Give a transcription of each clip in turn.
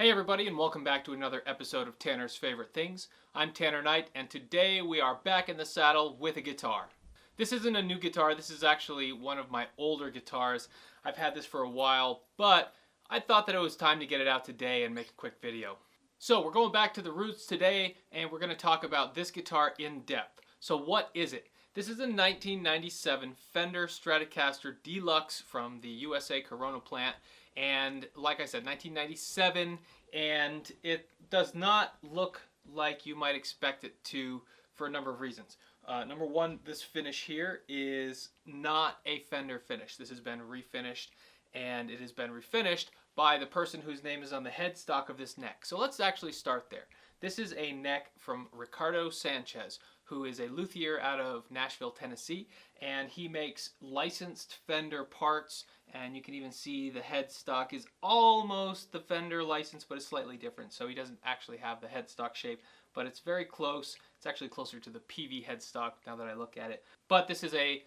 Hey everybody, and welcome back to another episode of Tanner's Favorite Things. I'm Tanner Knight, and today we are back in the saddle with a guitar. This isn't a new guitar, this is actually one of my older guitars. I've had this for a while, but I thought that it was time to get it out today and make a quick video. So we're going back to the roots today, and we're going to talk about this guitar in depth. So what is it? This is a 1997 Fender Stratocaster Deluxe from the USA Corona plant. And like I said, 1997, and it does not look like you might expect it to for a number of reasons. Number one, this finish here is not a Fender finish. This has been refinished, and it has been refinished by the person whose name is on the headstock of this neck. So let's actually start there. This is a neck from Ricardo Sanchez, who is a luthier out of Nashville, Tennessee, and he makes licensed Fender parts, and you can even see the headstock is almost the Fender license, but it's slightly different, so he doesn't actually have the headstock shape, but it's very close. It's actually closer to the PV headstock now that I look at it. But this is a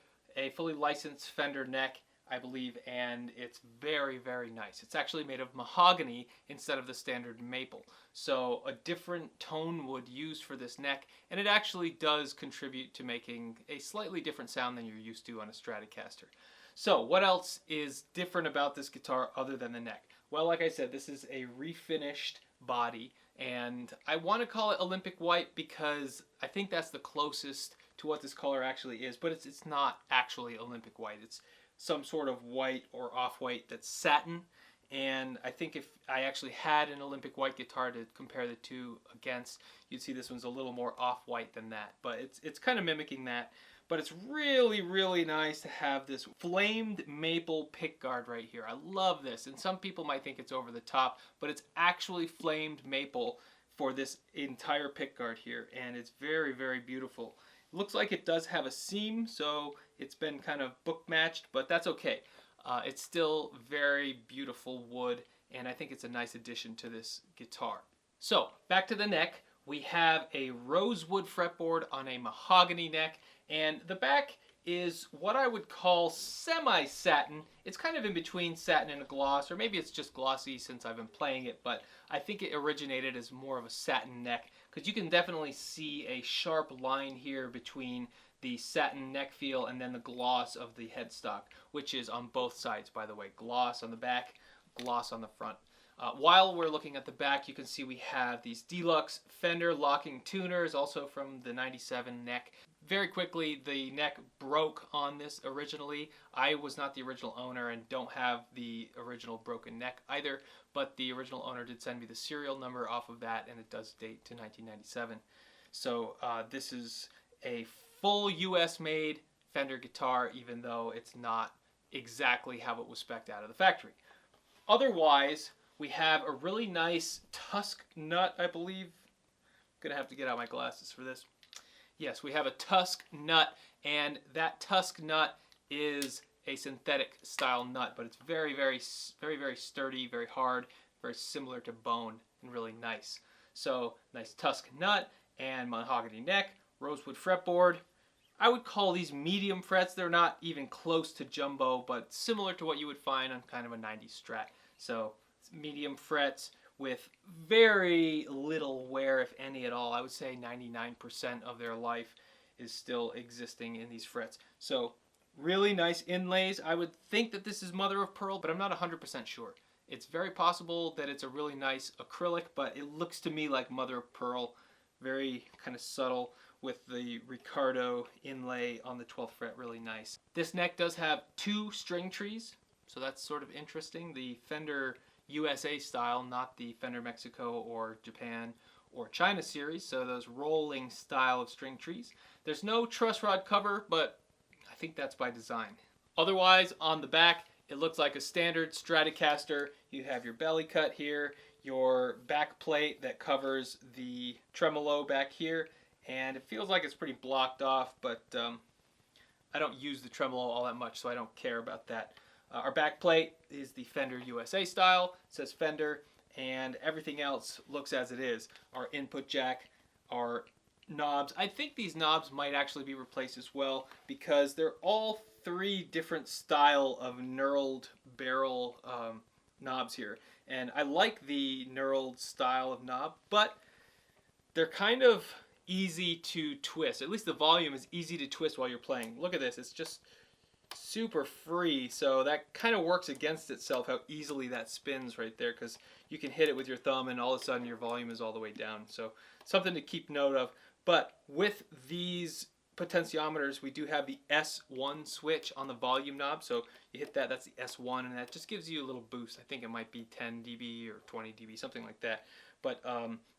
fully licensed Fender neck, I believe, and it's very, very nice. It's actually made of mahogany instead of the standard maple. So a different tone wood used for this neck, and it actually does contribute to making a slightly different sound than you're used to on a Stratocaster. So what else is different about this guitar other than the neck? Well, like I said, this is a refinished body, and I want to call it Olympic white because I think that's the closest to what this color actually is, but it's not actually Olympic white. It's some sort of white or off-white that's satin, and I think if I actually had an Olympic white guitar to compare the two against, you'd see this one's a little more off-white than that, but it's kind of mimicking that. But it's really, really nice to have this flamed maple pickguard right here. I love this, and some people might think it's over the top, but it's actually flamed maple for this entire pickguard here, and it's very, very beautiful. It looks like it does have a seam, so it's been kind of book matched, but that's okay. It's still very beautiful wood, and I think it's a nice addition to this guitar. So, back to the neck. We have a rosewood fretboard on a mahogany neck, and the back is what I would call semi-satin. It's kind of in between satin and a gloss, or maybe it's just glossy since I've been playing it, but I think it originated as more of a satin neck, because you can definitely see a sharp line here between the satin neck feel and then the gloss of the headstock, which is on both sides, by the way. Gloss on the back, gloss on the front. While we're looking at the back, you can see we have these Deluxe Fender locking tuners, also from the 97 neck. Very quickly, the neck broke on this originally. I was not the original owner and don't have the original broken neck either, but the original owner did send me the serial number off of that, and it does date to 1997. So this is a full US-made Fender guitar, even though it's not exactly how it was spec'd out of the factory. Otherwise, we have a really nice Tusk Nut, I believe. I'm going to have to get out my glasses for this. Yes, we have a Tusk Nut, and that Tusk Nut is a synthetic style nut, but it's very, very sturdy, very hard, very similar to bone, and really nice. So, nice Tusk Nut and mahogany neck, rosewood fretboard. I would call these medium frets. They're not even close to jumbo, but similar to what you would find on kind of a 90s Strat. So, medium frets with very little wear, if any at all. I would say 99% of their life is still existing in these frets. So really nice inlays. I would think that this is mother of pearl, but I'm not 100% sure. It's very possible that it's a really nice acrylic, but it looks to me like mother of pearl. Very kind of subtle with the Ricardo inlay on the 12th fret, really nice. This neck does have two string trees, so that's sort of interesting. The Fender USA style, not the Fender Mexico or Japan or China series, so those rolling style of string trees. There's no truss rod cover, but I think that's by design. Otherwise, on the back, it looks like a standard Stratocaster. You have your belly cut here, your back plate that covers the tremolo back here, and it feels like it's pretty blocked off, but I don't use the tremolo all that much, so I don't care about that. Our back plate is the Fender USA style. It says Fender, and everything else looks as it is. Our input jack, our knobs. I think these knobs might actually be replaced as well because they're all three different style of knurled barrel knobs here. And I like the knurled style of knob, but they're kind of easy to twist. At least the volume is easy to twist while you're playing. Look at this, it's just super free, so that kind of works against itself, how easily that spins right there, because you can hit it with your thumb and all of a sudden your volume is all the way down. So something to keep note of. But with these potentiometers, we do have the S1 switch on the volume knob, so you hit that, that's the S1, and that just gives you a little boost. I think it might be 10 dB or 20 dB, something like that. But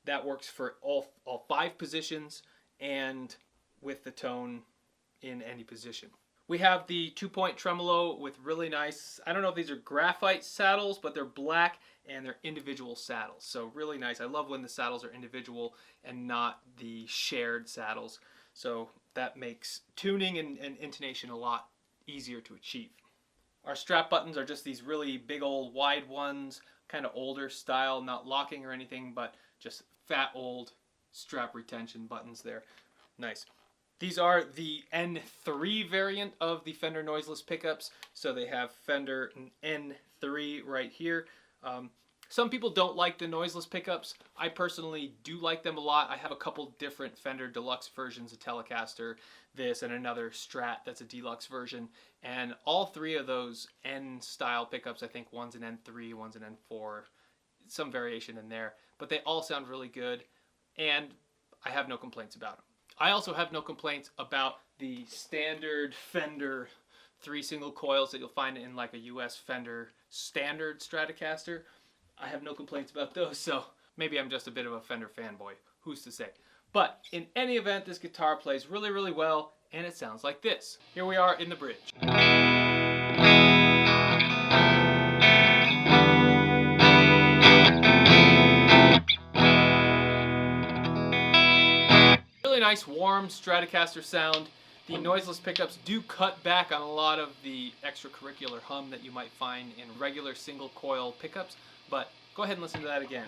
that works for all 5 positions and with the tone in any position. We have the 2-point tremolo with really nice, I don't know if these are graphite saddles, but they're black and they're individual saddles. So really nice. I love when the saddles are individual and not the shared saddles. So that makes tuning and intonation a lot easier to achieve. Our strap buttons are just these really big old wide ones, kind of older style, not locking or anything, but just fat old strap retention buttons there. Nice. These are the N3 variant of the Fender Noiseless pickups. So they have Fender N3 right here. Some people don't like the Noiseless pickups. I personally do like them a lot. I have a couple different Fender Deluxe versions, a Telecaster, this, and another Strat that's a Deluxe version. And all 3 of those N-style pickups, I think one's an N3, one's an N4, some variation in there. But they all sound really good, and I have no complaints about them. I also have no complaints about the standard Fender 3 single coils that you'll find in like a US Fender standard Stratocaster. I have no complaints about those, so maybe I'm just a bit of a Fender fanboy. Who's to say? But in any event, this guitar plays really, really well, and it sounds like this. Here we are in the bridge. Really nice, warm Stratocaster sound. The Noiseless pickups do cut back on a lot of the extracurricular hum that you might find in regular single coil pickups, but go ahead and listen to that again.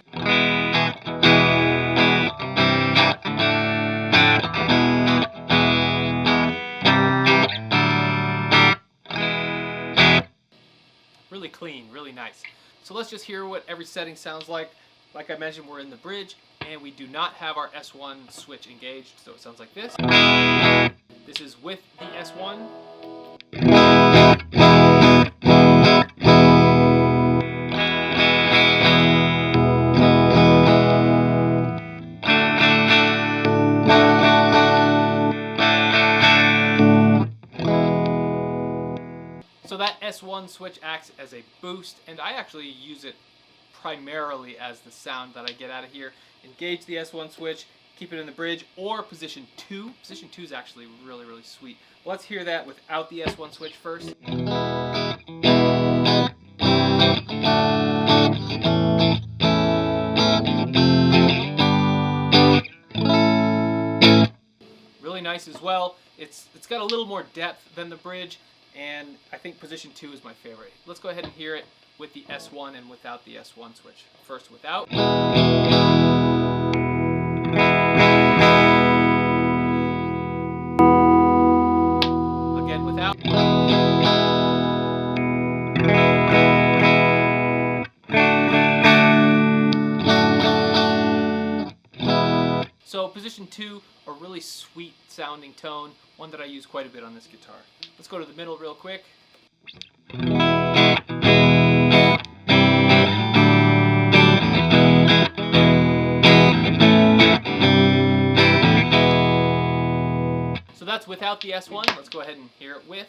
Really clean, really nice. So let's just hear what every setting sounds like. Like I mentioned, we're in the bridge, and we do not have our S1 switch engaged, so it sounds like this. This is with the S1. So that S1 switch acts as a boost, and I actually use it primarily as the sound that I get out of here. Engage the S1 switch, keep it in the bridge, or position 2. Position 2 is actually really, really sweet. Let's hear that without the S1 switch first. Really nice as well. It's got a little more depth than the bridge, and I think position 2 is my favorite. Let's go ahead and hear it with the S1 and without the S1 switch. First without. Again without. So position 2, a really sweet sounding tone, one that I use quite a bit on this guitar. Let's go to the middle real quick. So that's without the S1. Let's go ahead and hear it with.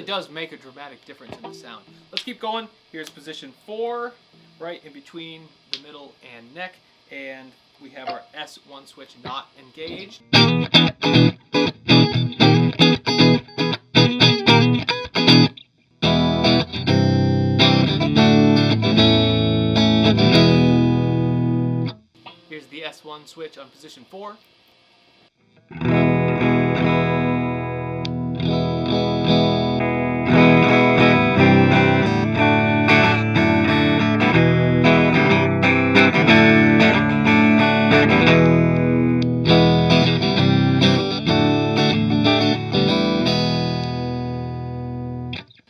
Does make a dramatic difference in the sound. Let's keep going. Here's position 4, right in between the middle and neck, and we have our S1 switch not engaged. Here's the the S1 switch on position 4.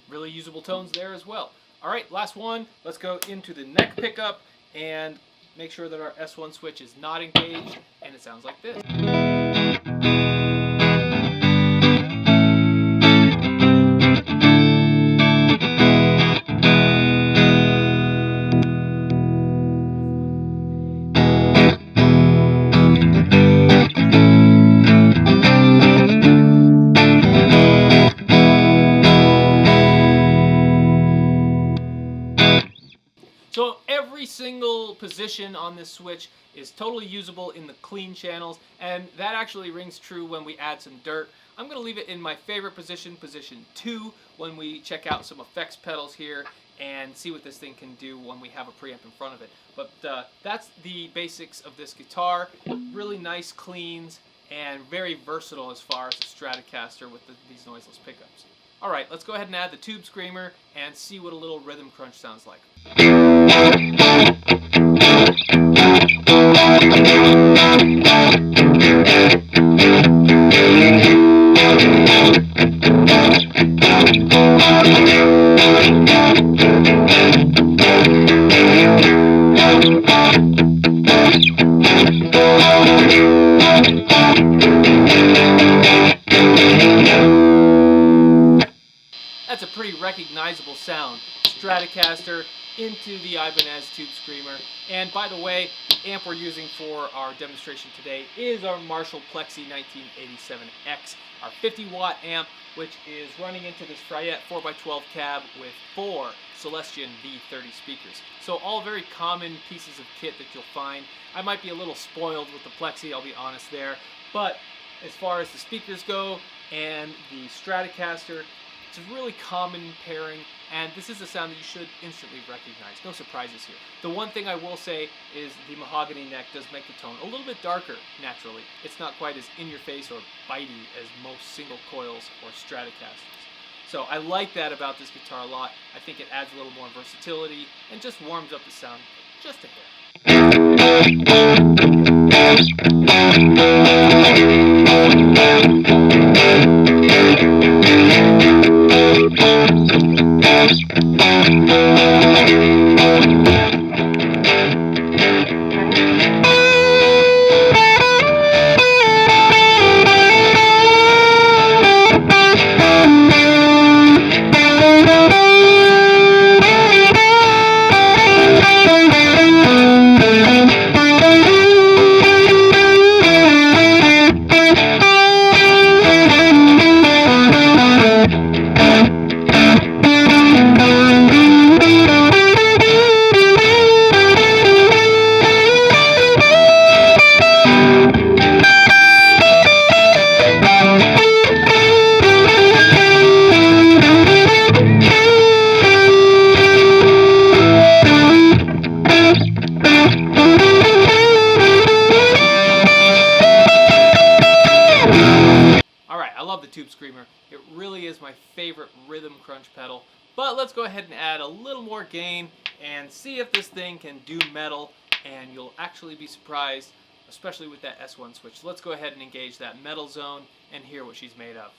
Really usable tones there as well. All right, last one. Let's go into the neck pickup and make sure that our S1 switch is not engaged, and it sounds like this. So every single position on this switch is totally usable in the clean channels, and that actually rings true when we add some dirt. I'm going to leave it in my favorite position, position 2, when we check out some effects pedals here and see what this thing can do when we have a preamp in front of it. But that's the basics of this guitar. Really nice cleans and very versatile as far as the Stratocaster with these noiseless pickups. All right, let's go ahead and add the tube screamer and see what a little rhythm crunch sounds like. That's a pretty recognizable sound. Stratocaster into the Ibanez tube screamer. And by the way, the amp we're using for our demonstration today is our Marshall Plexi 1987X, our 50-watt amp, which is running into this Fryette 4x12 cab with 4 Celestion V30 speakers. So all very common pieces of kit that you'll find. I might be a little spoiled with the Plexi, I'll be honest there, but as far as the speakers go and the Stratocaster, it's a really common pairing, and this is a sound that you should instantly recognize. No surprises here. The one thing I will say is the mahogany neck does make the tone a little bit darker naturally. It's not quite as in-your-face or bitey as most single coils or Stratocasters. So I like that about this guitar a lot. I think it adds a little more versatility and just warms up the sound just a hair. Tube Screamer. It really is my favorite rhythm crunch pedal. But let's go ahead and add a little more gain and see if this thing can do metal, and you'll actually be surprised, especially with that S1 switch. So let's go ahead and engage that metal zone and hear what she's made of.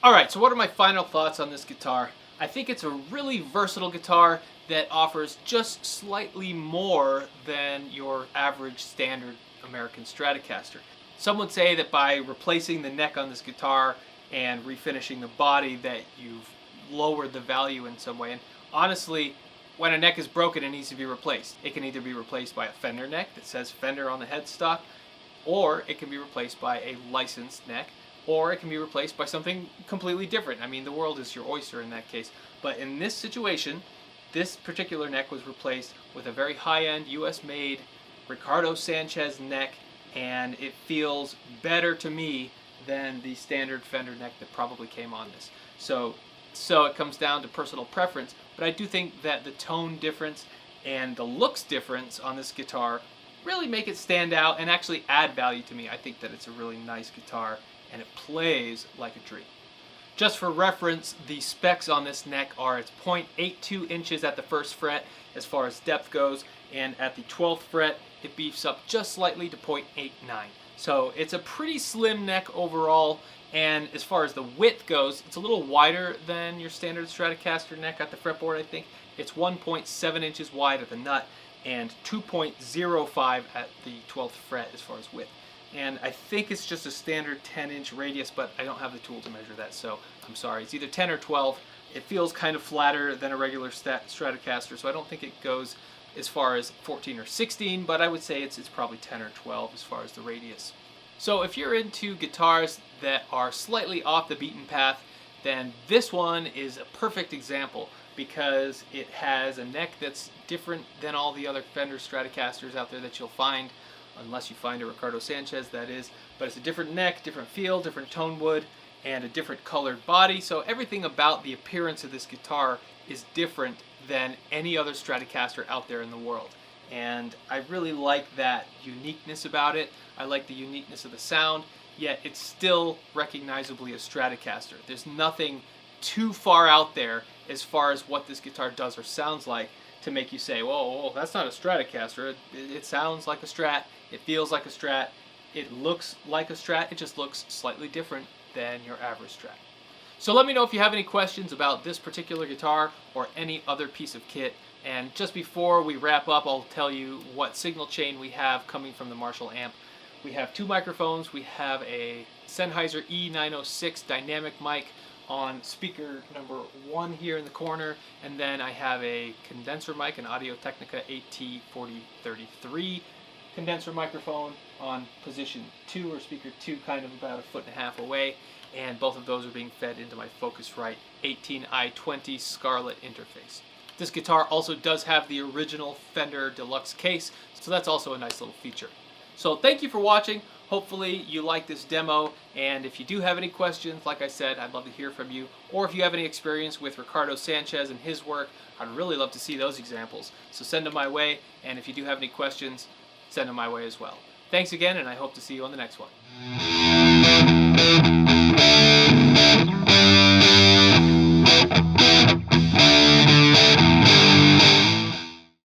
Alright, so what are my final thoughts on this guitar? I think it's a really versatile guitar that offers just slightly more than your average standard American Stratocaster. Some would say that by replacing the neck on this guitar and refinishing the body that you've lowered the value in some way. And honestly, when a neck is broken, it needs to be replaced. It can either be replaced by a Fender neck that says Fender on the headstock, or it can be replaced by a licensed neck, or it can be replaced by something completely different. I mean, the world is your oyster in that case. But in this situation, this particular neck was replaced with a very high-end US-made Ricardo Sanchez neck, and it feels better to me than the standard Fender neck that probably came on this. So it comes down to personal preference, but I do think that the tone difference and the looks difference on this guitar really make it stand out and actually add value to me. I think that it's a really nice guitar and it plays like a dream. Just for reference, the specs on this neck are it's 0.82 inches at the first fret as far as depth goes, and at the 12th fret it beefs up just slightly to 0.89. So it's a pretty slim neck overall, and as far as the width goes, it's a little wider than your standard Stratocaster neck at the fretboard, I think. It's 1.7 inches wide at the nut and 2.05 at the 12th fret as far as width. And I think it's just a standard 10-inch radius, but I don't have the tool to measure that, so I'm sorry. It's either 10 or 12. It feels kind of flatter than a regular Stratocaster, so I don't think it goes as far as 14 or 16, but I would say it's probably 10 or 12 as far as the radius. So if you're into guitars that are slightly off the beaten path, then this one is a perfect example because it has a neck that's different than all the other Fender Stratocasters out there that you'll find, unless you find a Ricardo Sanchez, that is. But it's a different neck, different feel, different tone wood, and a different colored body. So everything about the appearance of this guitar is different than any other Stratocaster out there in the world. And I really like that uniqueness about it. I like the uniqueness of the sound, yet it's still recognizably a Stratocaster. There's nothing too far out there as far as what this guitar does or sounds like to make you say, whoa, that's not a Stratocaster. It sounds like a Strat, it feels like a Strat, it looks like a Strat, it just looks slightly different than your average Strat. So let me know if you have any questions about this particular guitar or any other piece of kit. And just before we wrap up, I'll tell you what signal chain we have coming from the Marshall amp. We have two microphones. We have a Sennheiser E906 dynamic mic on speaker number 1 here in the corner, and then I have a condenser mic, an Audio-Technica AT4033 condenser microphone on position 2 or speaker 2, kind of about 1.5 feet away, and both of those are being fed into my Focusrite 18i20 Scarlett interface. This guitar also does have the original Fender Deluxe case, so that's also a nice little feature. So thank you for watching. Hopefully you like this demo, and if you do have any questions, like I said, I'd love to hear from you. Or if you have any experience with Ricardo Sanchez and his work, I'd really love to see those examples. So send them my way, and if you do have any questions, send them my way as well. Thanks again, and I hope to see you on the next one.